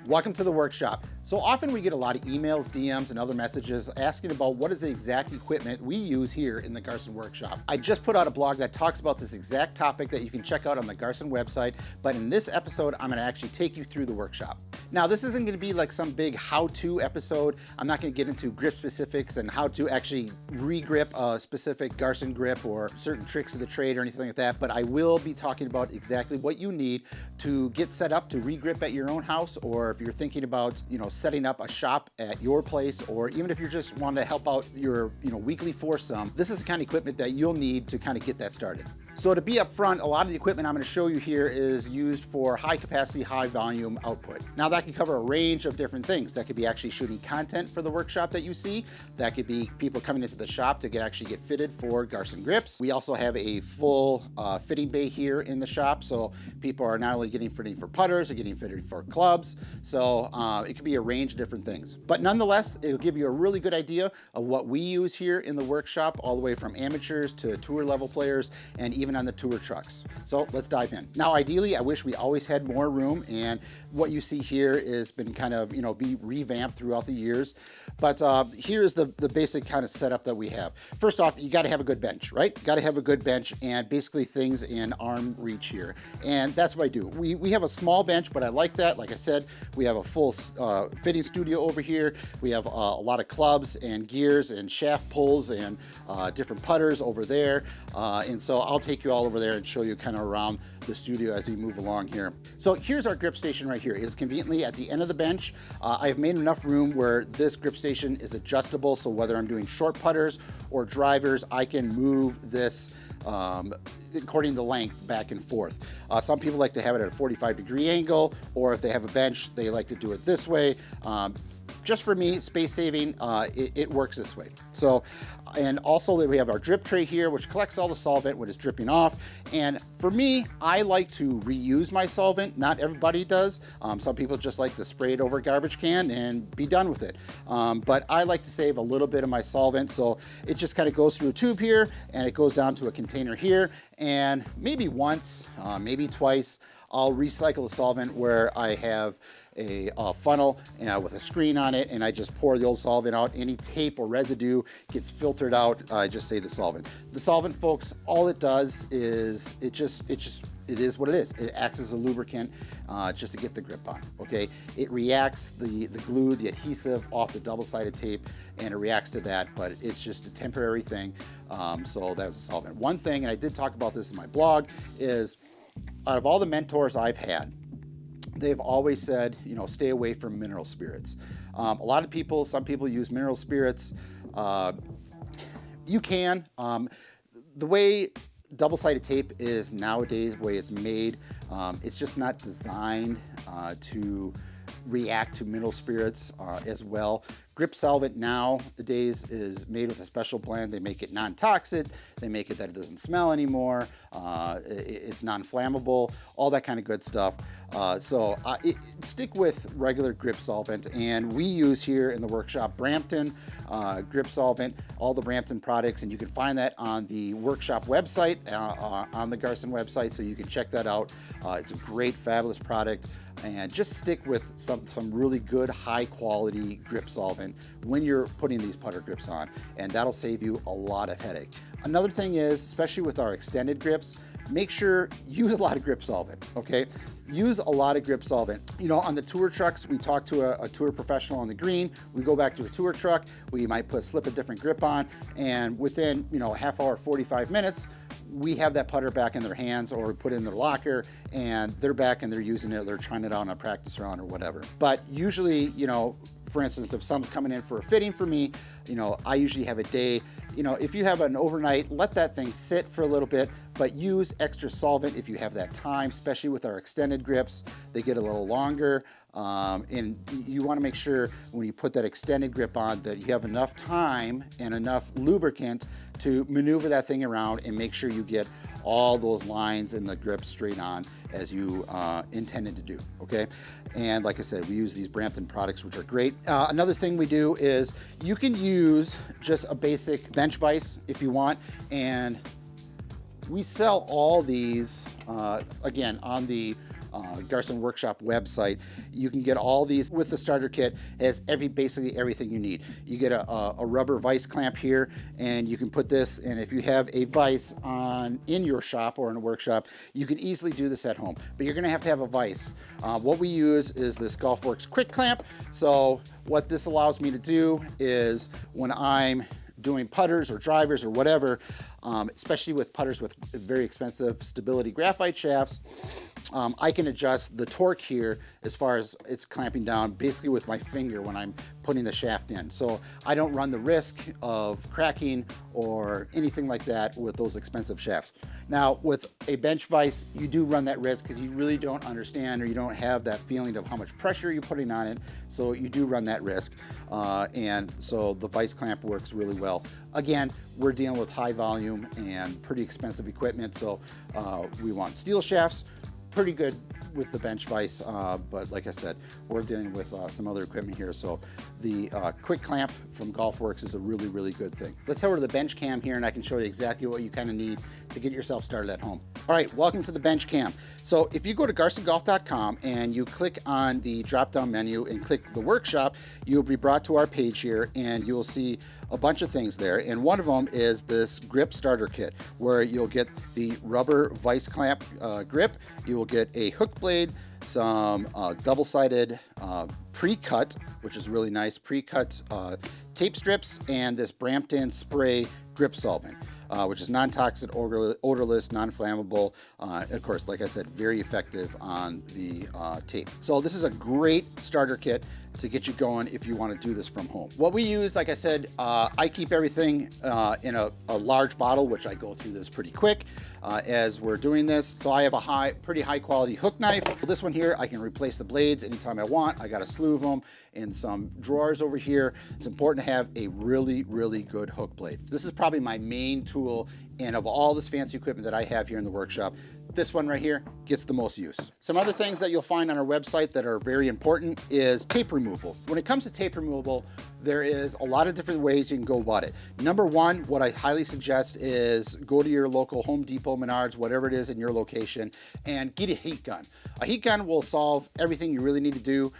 Welcome to the workshop. So often we get a lot of emails, DMs, and other messages asking about what is the exact equipment we use here in the Garsen Workshop. I just put out a blog that talks about this exact topic that you can check out on the Garsen website, but in this episode, I'm gonna actually take you through the workshop. Now, this isn't gonna be like some big how-to episode. I'm not gonna get into grip specifics and how to actually re-grip a specific Garsen grip or certain tricks of the trade or anything like that, but I will be talking about exactly what you need to get set up to re-grip at your own house, or if you're thinking about, setting up a shop at your place, or even if you're just wanting to help out your, weekly foursome, this is the kind of equipment that you'll need to kind of get that started. So to be upfront, a lot of the equipment I'm going to show you here is used for high capacity, high volume output. Now that can cover a range of different things. That could be actually shooting content for the workshop that you see. That could be people coming into the shop to actually get fitted for Garsen grips. We also have a full fitting bay here in the shop. So people are not only getting fitting for putters, they're getting fitted for clubs. So it could be a range of different things. But nonetheless, it'll give you a really good idea of what we use here in the workshop, all the way from amateurs to tour level players, and even on the tour trucks. So let's dive in. Now, ideally, I wish we always had more room, and what you see here has been kind of, be revamped throughout the years. But here's the basic kind of setup that we have. First off, you got to have a good bench, right? Got to have a good bench and basically things in arm reach here. And that's what I do. We have a small bench, but I like that. Like I said, we have a full fitting studio over here. We have a lot of clubs and gears and shaft pulls and different putters over there. And so I'll take you all over there and show you kind of around the studio as we move along here. So here's our grip station right here. It is conveniently at the end of the bench. I've made enough room where this grip station is adjustable, so whether I'm doing short putters or drivers, I can move this according to length back and forth. Some people like to have it at a 45-degree angle, or if they have a bench, they like to do it this way. Just for me, space saving, it works this way. So, and also we have our drip tray here, which collects all the solvent when it's dripping off. And for me, I like to reuse my solvent. Not everybody does. Some people just like to spray it over a garbage can and be done with it. But I like to save a little bit of my solvent. So it just kind of goes through a tube here and it goes down to a container here. And maybe once, maybe twice, I'll recycle the solvent where I have a funnel with a screen on it, and I just pour the old solvent out. Any tape or residue gets filtered out. I just save the solvent. The solvent, folks, all it does is it is what it is. It acts as a lubricant just to get the grip on. Okay, it reacts the glue, the adhesive off the double-sided tape, and it reacts to that. But it's just a temporary thing. So that's a solvent. One thing, and I did talk about this in my blog, is out of all the mentors I've had, they've always said, stay away from mineral spirits. A lot of people, some people use mineral spirits. You can. The way double-sided tape is nowadays, the way it's made, it's just not designed to react to mineral spirits as well. Grip solvent nowadays is made with a special blend. They make it non-toxic. They make it that it doesn't smell anymore. It's non-flammable, all that kind of good stuff. Stick with regular grip solvent. And we use here in the workshop Brampton grip solvent, all the Brampton products, and you can find that on the workshop website, on the Garsen website, so you can check that out. It's a great, fabulous product. And just stick with some really good, high quality grip solvent when you're putting these putter grips on, and that'll save you a lot of headache. Another thing is, especially with our extended grips, make sure you use a lot of grip solvent, okay? Use a lot of grip solvent. On the tour trucks, we talk to a tour professional on the green, we go back to a tour truck, we might slip a different grip on, and within, a half hour, 45 minutes, we have that putter back in their hands or put in their locker, and they're back and they're using it, they're trying it out on a practice round or whatever. But usually, for instance, if someone's coming in for a fitting for me, I usually have a day. If you have an overnight, let that thing sit for a little bit, but use extra solvent if you have that time, especially with our extended grips. They get a little longer. And you want to make sure when you put that extended grip on that you have enough time and enough lubricant to maneuver that thing around and make sure you get all those lines in the grip straight on as you intended to do, okay? And like I said, we use these Brampton products, which are great. Another thing we do is you can use just a basic bench vise if you want, and we sell all these, again, on the Garsen Workshop website. You can get all these with the starter kit. It has basically everything you need. You get a rubber vise clamp here, and you can put this, and if you have a vise in your shop or in a workshop, you can easily do this at home, but you're gonna have to have a vise. What we use is this GolfWorks quick clamp. So what this allows me to do is when I'm doing putters or drivers or whatever, especially with putters with very expensive stability graphite shafts, I can adjust the torque here as far as it's clamping down basically with my finger when I'm putting the shaft in. So I don't run the risk of cracking or anything like that with those expensive shafts. Now with a bench vise, you do run that risk because you really don't understand or you don't have that feeling of how much pressure you're putting on it. So you do run that risk. And so the vise clamp works really well. Again, we're dealing with high volume and pretty expensive equipment. So we want steel shafts. Pretty good with the bench vise, but like I said, we're dealing with some other equipment here. So the quick clamp from GolfWorks is a really, really good thing. Let's head over to the bench cam here and I can show you exactly what you kind of need to get yourself started at home. All right, welcome to the bench cam. So if you go to garsengolf.com and you click on the drop-down menu and click the workshop, you'll be brought to our page here and you'll see a bunch of things there. And one of them is this grip starter kit where you'll get the rubber vise clamp grip. You will get a hook blade, some double-sided pre-cut, which is really nice, pre-cut tape strips, and this Brampton spray grip solvent, which is non-toxic, odorless, non-flammable. Of course, like I said, very effective on the tape. So this is a great starter kit to get you going if you want to do this from home. What we use, like I said, I keep everything in a large bottle, which I go through this pretty quick as we're doing this. So I have a pretty high quality hook knife. This one here, I can replace the blades anytime I want. I got a slew of them in some drawers over here. It's important to have a really, really good hook blade. This is probably my main tool, and of all this fancy equipment that I have here in the workshop, this one right here gets the most use. Some other things that you'll find on our website that are very important is tape removal. When it comes to tape removal, there is a lot of different ways you can go about it. Number one, what I highly suggest is go to your local Home Depot, Menards, whatever it is in your location, and get a heat gun. A heat gun will solve everything you really need to do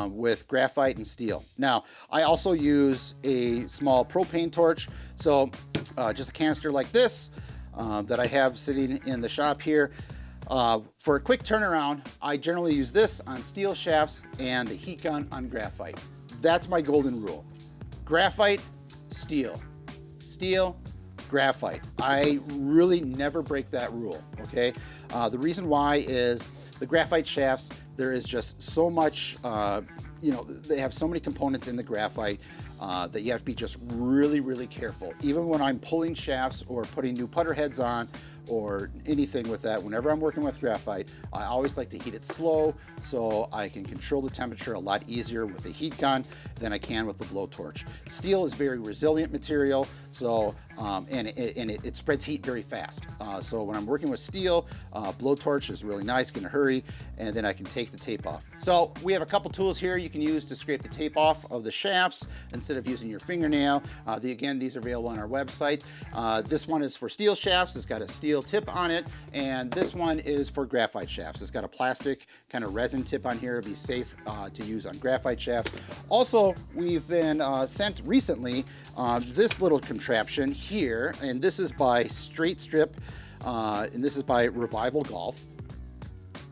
with graphite and steel. Now, I also use a small propane torch. So just a canister like this that I have sitting in the shop here. For a quick turnaround, I generally use this on steel shafts and the heat gun on graphite. That's my golden rule. Graphite, steel. Steel, graphite. I really never break that rule, okay? The reason why is the graphite shafts, there is just so much, they have so many components in the graphite that you have to be just really, really careful. Even when I'm pulling shafts or putting new putter heads on or anything with that, whenever I'm working with graphite, I always like to heat it slow so I can control the temperature a lot easier with the heat gun than I can with the blowtorch. Steel is very resilient material, so it spreads heat very fast. So when I'm working with steel, blowtorch is really nice, can hurry, and then I can take the tape off. So we have a couple tools here you can use to scrape the tape off of the shafts instead of using your fingernail. Again, these are available on our website. This one is for steel shafts. It's got a steel tip on it, and this one is for graphite shafts. It's got a plastic kind of resin tip on here to be safe to use on graphite shafts. Also, we've been sent recently this little contraption here, and this is by Straight Strip, and this is by Revival Golf.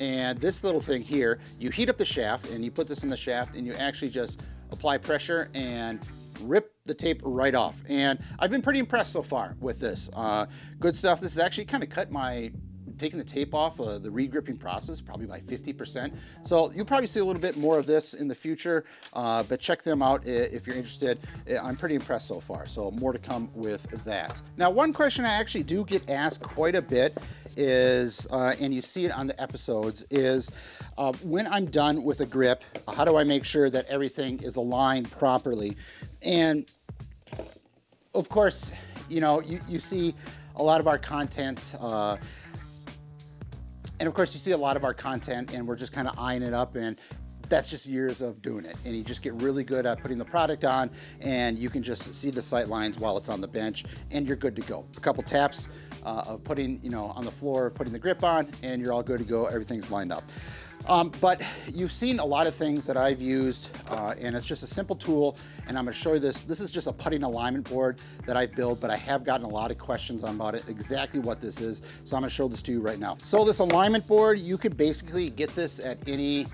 And this little thing here, you heat up the shaft and you put this in the shaft and you actually just apply pressure and rip the tape right off. And I've been pretty impressed so far with this. Good stuff. This has actually kind of cut taking the tape off the re-gripping process probably by 50%. So you'll probably see a little bit more of this in the future, but check them out if you're interested. I'm pretty impressed so far, so more to come with that. Now, one question I actually do get asked quite a bit is, and you see it on the episodes, is when I'm done with a grip, how do I make sure that everything is aligned properly? And of course, you see a lot of our content, and we're just kind of eyeing it up, and that's just years of doing it. And you just get really good at putting the product on, and you can just see the sight lines while it's on the bench, and you're good to go. A couple taps of putting, on the floor, putting the grip on, and you're all good to go. Everything's lined up. But you've seen a lot of things that I've used, and it's just a simple tool, and I'm gonna show you this. This is just a putting alignment board that I built, but I have gotten a lot of questions about it, exactly what this is. So I'm gonna show this to you right now. So this alignment board, you could basically get this at any,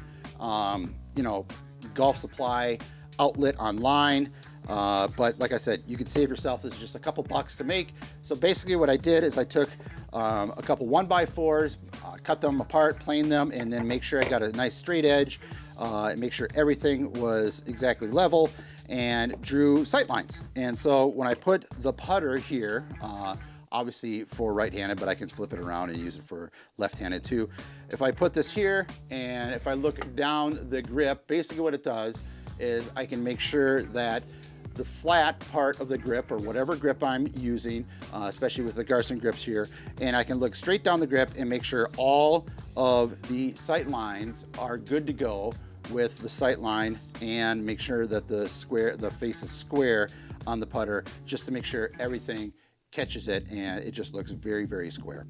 golf supply outlet online. But like I said, you could save yourself. This is just a couple bucks to make. So basically what I did is I took a couple 1x4s, cut them apart, plane them, and then make sure I got a nice straight edge, and make sure everything was exactly level, and drew sight lines. And so when I put the putter here, obviously for right-handed, but I can flip it around and use it for left-handed too. If I put this here and if I look down the grip, basically what it does is I can make sure that the flat part of the grip, or whatever grip I'm using, especially with the Garsen grips here, and I can look straight down the grip and make sure all of the sight lines are good to go with the sight line, and make sure that the face is square on the putter, just to make sure everything catches it and it just looks very, very square.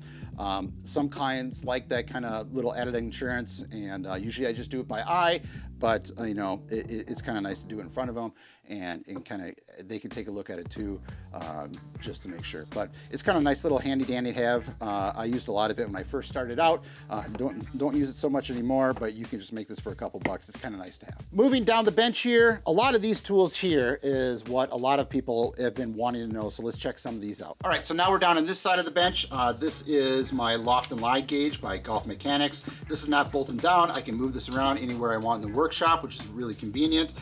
Some clients like that kind of little added insurance, and usually I just do it by eye, but it's kind of nice to do it in front of them, and they can take a look at it too, just to make sure. But it's kind of a nice little handy dandy to have. I used a lot of it when I first started out. Don't use it so much anymore, but you can just make this for a couple bucks. It's kind of nice to have. Moving down the bench here, a lot of these tools here is what a lot of people have been wanting to know, so let's check some of these out. All right, so now we're down on this side of the bench. This is my loft and lie gauge by Golf Mechanics. This is not bolted down. I can move this around anywhere I want in the workshop, which is really convenient.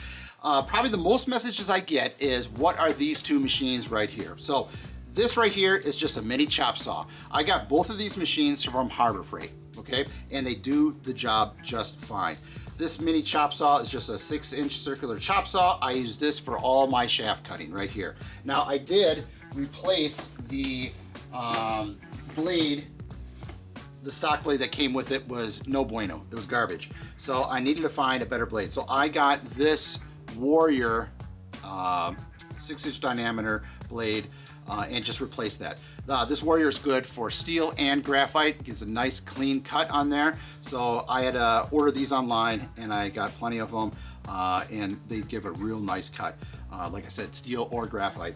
Probably the most messages I get is, what are these two machines right here? So this right here is just a mini chop saw. I got both of these machines from Harbor Freight, okay? And they do the job just fine. This mini chop saw is just a 6-inch circular chop saw. I use this for all my shaft cutting right here. Now I did replace the blade. The stock blade that came with it was no bueno, it was garbage. So I needed to find a better blade. So I got this Warrior 6-inch diameter blade, and just replaced that. This Warrior is good for steel and graphite. It gets a nice clean cut on there. So I had to order these online, and I got plenty of them, and they give a real nice cut. Like I said, steel or graphite.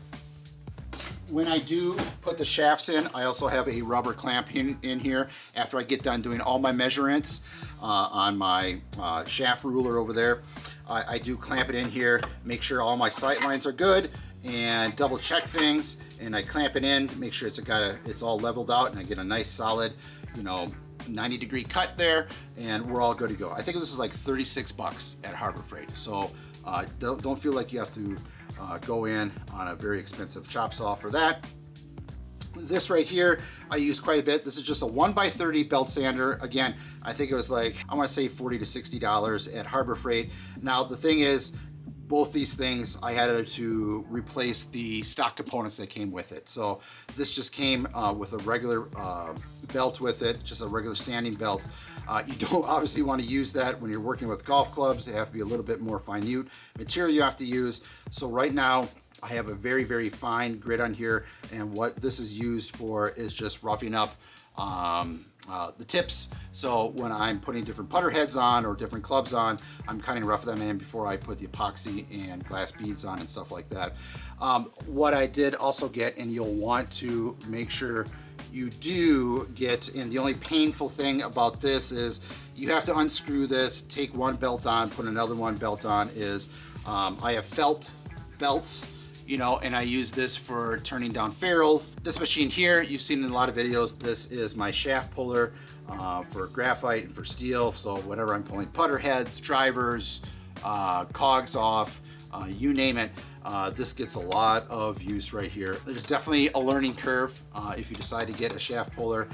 When I do put the shafts in, I also have a rubber clamp in here after I get done doing all my measurements on my shaft ruler over there. I do clamp it in here, make sure all my sight lines are good, and double check things, and I clamp it in to make sure it's all leveled out, and I get a nice solid, 90-degree cut there, and we're all good to go. I think this is like 36 bucks at Harbor Freight. So don't feel like you have to go in on a very expensive chop saw for that. This right here, I use quite a bit. This is just a 1x30 belt sander. Again, I think it was like, I want to say $40 to $60 at Harbor Freight. Now, the thing is, both these things, I had to replace the stock components that came with it. So this just came with a regular belt with it, just a regular sanding belt. You don't obviously want to use that when you're working with golf clubs. They have to be a little bit more minute material you have to use. So right now, I have a very, very fine grit on here, and what this is used for is just roughing up the tips. So when I'm putting different putter heads on or different clubs on, I'm cutting rough them in before I put the epoxy and glass beads on and stuff like that. What I did also get, and you'll want to make sure you do get, and the only painful thing about this is you have to unscrew this, take one belt on, put another one belt on, is I have felt belts, and I use this for turning down ferrules. This machine here, you've seen in a lot of videos, this is my shaft puller for graphite and for steel. So whatever I'm pulling, putter heads, drivers, cogs off, you name it, this gets a lot of use right here. There's definitely a learning curve if you decide to get a shaft puller.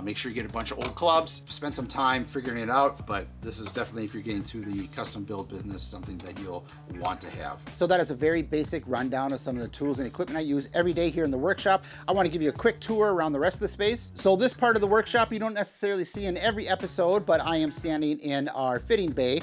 Make sure you get a bunch of old clubs, spend some time figuring it out, but this is definitely, if you're getting to the custom build business, something that you'll want to have. So that is a very basic rundown of some of the tools and equipment I use every day here in the workshop. I want to give you a quick tour around the rest of the space. So this part of the workshop you don't necessarily see in every episode, but I am standing in our fitting bay.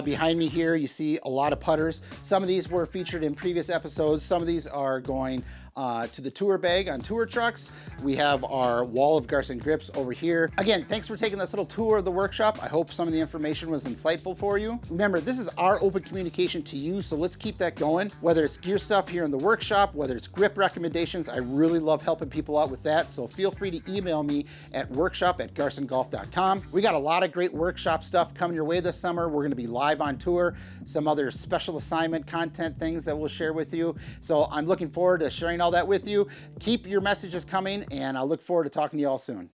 Behind me here, you see a lot of putters. Some of these were featured in previous episodes. Some of these are going to the tour bag on tour trucks. We have our wall of Garsen grips over here. Again, thanks for taking this little tour of the workshop. I hope some of the information was insightful for you. Remember, this is our open communication to you, so let's keep that going. Whether it's gear stuff here in the workshop, whether it's grip recommendations, I really love helping people out with that, so feel free to email me at workshop@garsengolf.com. We got a lot of great workshop stuff coming your way this summer. We're gonna be live on tour, some other special assignment content things that we'll share with you. So I'm looking forward to sharing all that with you. Keep your messages coming, and I look forward to talking to you all soon.